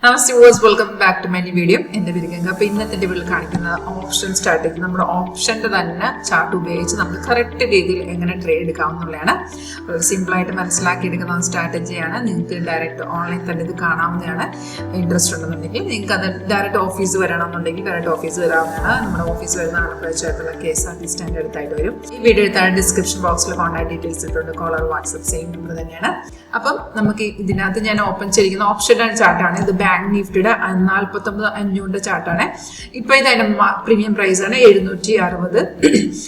Namaste viewers, welcome back to my new video. എൻ്റെ പേര് ഗംഗ. അപ്പോൾ ഇന്നത്തെ വീഡിയോയിൽ കാണിക്കുന്ന ഓപ്ഷൻ സ്ട്രാറ്റജി നമ്മുടെ ഓപ്ഷൻ്റെ തന്നെ ചാർട്ട് ഉപയോഗിച്ച് നമുക്ക് കറക്റ്റ് രീതിയിൽ എങ്ങനെ ട്രേഡ് എടുക്കാവുന്നതാണ്. വളരെ സിമ്പിളായിട്ട് മനസ്സിലാക്കിയെടുക്കുന്ന സ്ട്രാറ്റജിയാണ്. നിങ്ങൾക്ക് ഡയറക്റ്റ് ഓൺലൈൻ തന്നെ ഇത് കാണാവുന്നതാണ്. ഇൻട്രസ്റ്റ് ഉണ്ടെന്നുണ്ടെങ്കിൽ നിങ്ങൾക്ക് അത് ഡയറക്റ്റ് ഓഫീസ് വരണമെന്നുണ്ടെങ്കിൽ ഡയറക്റ്റ് ഓഫീസ് വരാവുന്നതാണ്. നമ്മുടെ ഓഫീസ് വരുന്ന ആലപ്പുഴ ചേർത്തുള്ള KSRTC സ്റ്റാൻഡ് അടുത്തായിട്ട് വരും. ഈ വീഡിയോ എടുത്താണ് ഡിസ്ക്രിപ്ഷൻ ബോക്സിൽ കോൺടാക്ട് ഡീറ്റെയിൽസ് ഇട്ടുണ്ട്. കോളർ വാട്സ്ആപ്പ് സെയിം നമ്പർ തന്നെയാണ്. അപ്പം നമുക്ക് ഇതിനകത്ത് ഞാൻ ഓപ്പൺ ചെയ്തിരിക്കുന്ന ഓപ്ഷൻ ചാർട്ടാണ്. ഇത് ബാങ്ക് നിഫ്റ്റിയുടെ 49,500 ചാർട്ടാണ്. ഇപ്പൊ ഇത് അതിന്റെ പ്രീമിയം പ്രൈസ് ആണ് 760.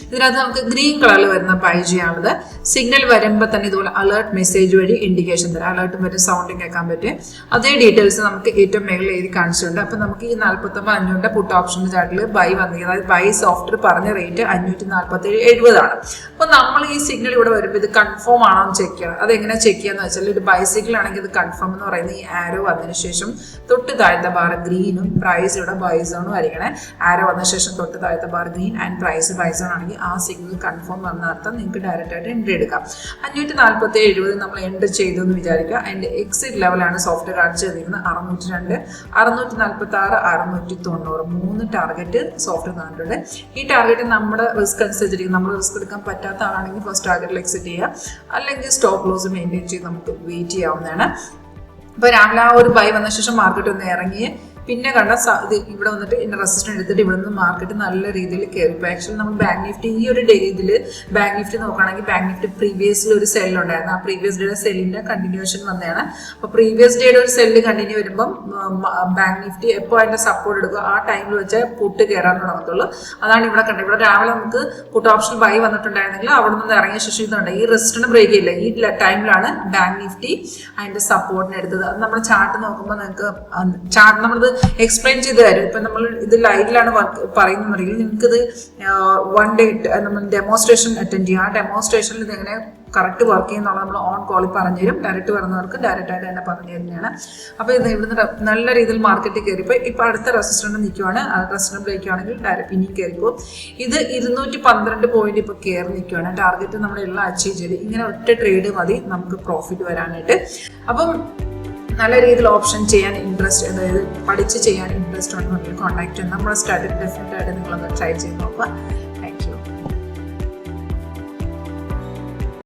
ഇതിനകത്ത് നമുക്ക് ഗ്രീൻ കളറിൽ വരുന്ന ബൈ ചെയ്യാനുള്ളത്. സിഗ്നൽ വരുമ്പോൾ തന്നെ ഇതുപോലെ അലേർട്ട് മെസ്സേജ് വഴി ഇൻഡിക്കേഷൻ തരാം. അലേർട്ടും വരും, സൗണ്ടും കേൾക്കാൻ പറ്റും. അതേ ഡീറ്റെയിൽസ് നമുക്ക് ഏറ്റവും മേളിൽ എഴുതി കാണിച്ചിട്ടുണ്ട്. അപ്പൊ നമുക്ക് ഈ 49,500 പുട്ട് ഓപ്ഷന്റെ ചാർട്ടിൽ ബൈ വന്നിരിക്കുന്നത്, അതായത് ബൈ സോഫ്റ്റ്വെയർ പറഞ്ഞ റേറ്റ് 547.70 ആണ്. അപ്പൊ നമ്മൾ ഈ സിഗ്നൽ ഇവിടെ വരുമ്പോൾ ഇത് കൺഫേം ആണോ എന്ന് ചെക്ക് ചെയ്യണം. അതെങ്ങനെ ചെക്ക് ചെയ്യാന്ന് വെച്ചാൽ ഒരു ബൈസിക്കിൾ ആണെങ്കിൽ ഇത് കൺഫേം എന്ന് പറയുന്നത് ഈ ആരോ വന്നതിന് ശേഷം തൊട്ട് താഴത്തെ ബാർ ഗ്രീനും പ്രൈസ് ഇവിടെ ബൈ സോണും ആയിരിക്കണേ. ആരോ വന്ന ശേഷം തൊട്ട് താഴത്തെ bar green and price buy zone ആണെങ്കിൽ ആ സിഗ്നൽ കൺഫേം വന്ന അർത്ഥം നിങ്ങൾക്ക് ഡയറക്റ്റ് ആയിട്ട് എൻട്രി എടുക്കാം. 547.70 നമ്മൾ എൻട്രി ചെയ്തു എന്ന് വിചാരിക്കുക. അതിന്റെ എക്സിറ്റ് ലെവലാണ് സോഫ്റ്റ്വെയർ കാണിച്ചു തന്നിരിക്കുന്നത് 602, 646, 690 3 ടാർഗറ്റ് സോഫ്റ്റ്വെയർ കാണിട്ടുണ്ട്. ഈ ടാർഗറ്റ് നമ്മുടെ റിസ്ക് അനുസരിച്ചിരിക്കും. നമ്മൾ റിസ്ക് എടുക്കാൻ പറ്റാത്ത ആളാണെങ്കിൽ ഫസ്റ്റ് ടാർഗറ്റിൽ എക്സിറ്റ് ചെയ്യുക, അല്ലെങ്കിൽ സ്റ്റോപ്പ് ലോസ് മെയിൻറ്റെയിൻ ചെയ്ത് നമുക്ക് വെയിറ്റ് ചെയ്യാവുന്നതാണ്. അപ്പോൾ രാവിലെ ആ ഒരു ബൈ വന്ന ശേഷം മാർക്കറ്റ് ഒന്ന് ഇറങ്ങി പിന്നെ കണ്ട ഇത് ഇവിടെ വന്നിട്ട് ഇതിന്റെ റെസിസ്റ്റൻസ് എടുത്തിട്ട് ഇവിടെ നിന്ന് മാർക്കറ്റ് നല്ല രീതിയിൽ കയറിപ്പോൾ. ആക്ച്വലി നമ്മൾ ബാങ്ക് നിഫ്റ്റി ഈ ഒരു ഇതിൽ ബാങ്ക് നിഫ്റ്റി നോക്കുകയാണെങ്കിൽ ബാങ്ക് നിഫ്റ്റി പ്രീവിയസിൽ ഒരു സെൽ ഉണ്ടായിരുന്നു. ആ പ്രീവിയസ് ഡേയുടെ സെല്ലിന്റെ കണ്ടിന്യൂഷൻ വന്നതാണ്. അപ്പോൾ പ്രീവിയസ് ഡേയുടെ ഒരു സെല്ല് കണ്ടിന്യൂ വരുമ്പം ബാങ്ക് നിഫ്റ്റി എപ്പോൾ അതിന്റെ സപ്പോർട്ട് എടുക്കുക ആ ടൈമിൽ വെച്ചാൽ പുട്ട് കയറാൻ തുടങ്ങത്തുള്ളൂ. അതാണ് ഇവിടെ കണ്ടത്. ഇവിടെ രാവിലെ നമുക്ക് പുട്ട് ഓപ്ഷൻ ബൈ വന്നിട്ടുണ്ടായിരുന്നെങ്കിൽ അവിടെ നിന്ന് ഇറങ്ങിയ ശേഷം ഇതുണ്ട്. ഈ റെസിസ്റ്റൻസ് ബ്രേക്ക് ചെയ്യില്ല. ഈ ടൈമിലാണ് ബാങ്ക് നിഫ്റ്റി അതിന്റെ സപ്പോർട്ടിന് എടുത്തത്. അത് നമ്മുടെ ചാർട്ട് നോക്കുമ്പോൾ നിങ്ങൾക്ക് ചാർട്ട് നമ്മളത് എക്സ്പ്ലെയിൻ ചെയ്ത് തരും. ഇപ്പൊ നമ്മൾ ഇത് ലൈവിലാണ് പറയുന്നുണ്ടെങ്കിൽ നിങ്ങൾക്കിത് 1 ഡേ നമ്മൾ ഡെമോൺസ്ട്രേഷൻ അറ്റൻഡ് ചെയ്യും. ആ ഡെമോൺസ്ട്രേഷനിൽ ഇത് എങ്ങനെ കറക്റ്റ് വർക്ക് ചെയ്യുന്നുള്ള നമ്മൾ ഓൺ കോളിൽ പറഞ്ഞു തരും. ഡയറക്റ്റ് വരുന്നവർക്ക് ഡയറക്റ്റ് ആയിട്ട് തന്നെ പറഞ്ഞു തരുന്നതാണ്. അപ്പോൾ ഇത് ഇവിടുന്ന് നല്ല രീതിയിൽ മാർക്കറ്റിൽ കയറിപ്പോൾ ഇപ്പൊ അടുത്ത റെസിസ്റ്റന്റ് നിൽക്കുവാണ്. റെസിസ്റ്റന്റ് ബ്രേക്ക് ആണെങ്കിൽ ഡയറക്റ്റ് ഇനി കയറിപ്പോൾ ഇത് 212 പോയിന്റ് ഇപ്പൊ കയറി നിൽക്കുവാണ്. ടാർഗറ്റ് നമ്മളെല്ലാം അച്ചീവ് ചെയ്ത് ഇങ്ങനെ ഒറ്റ ട്രേഡ് മതി നമുക്ക് പ്രോഫിറ്റ് വരാനായിട്ട്. അപ്പം നല്ല രീതിയിൽ ഓപ്ഷൻ ചെയ്യാൻ ഇൻട്രസ്റ്റ്, അതായത് പഠിച്ച് ചെയ്യാൻ ഇൻട്രസ്റ്റ് ഉണ്ടെന്നുണ്ടെങ്കിൽ കോൺടാക്ട് ചെയ്യാം. നമ്മുടെ സ്റ്റാർട്ട് ഡെഫിനറ്റ് ആയിട്ട് നിങ്ങളൊന്ന് ട്രൈ ചെയ്ത് നോക്കുക.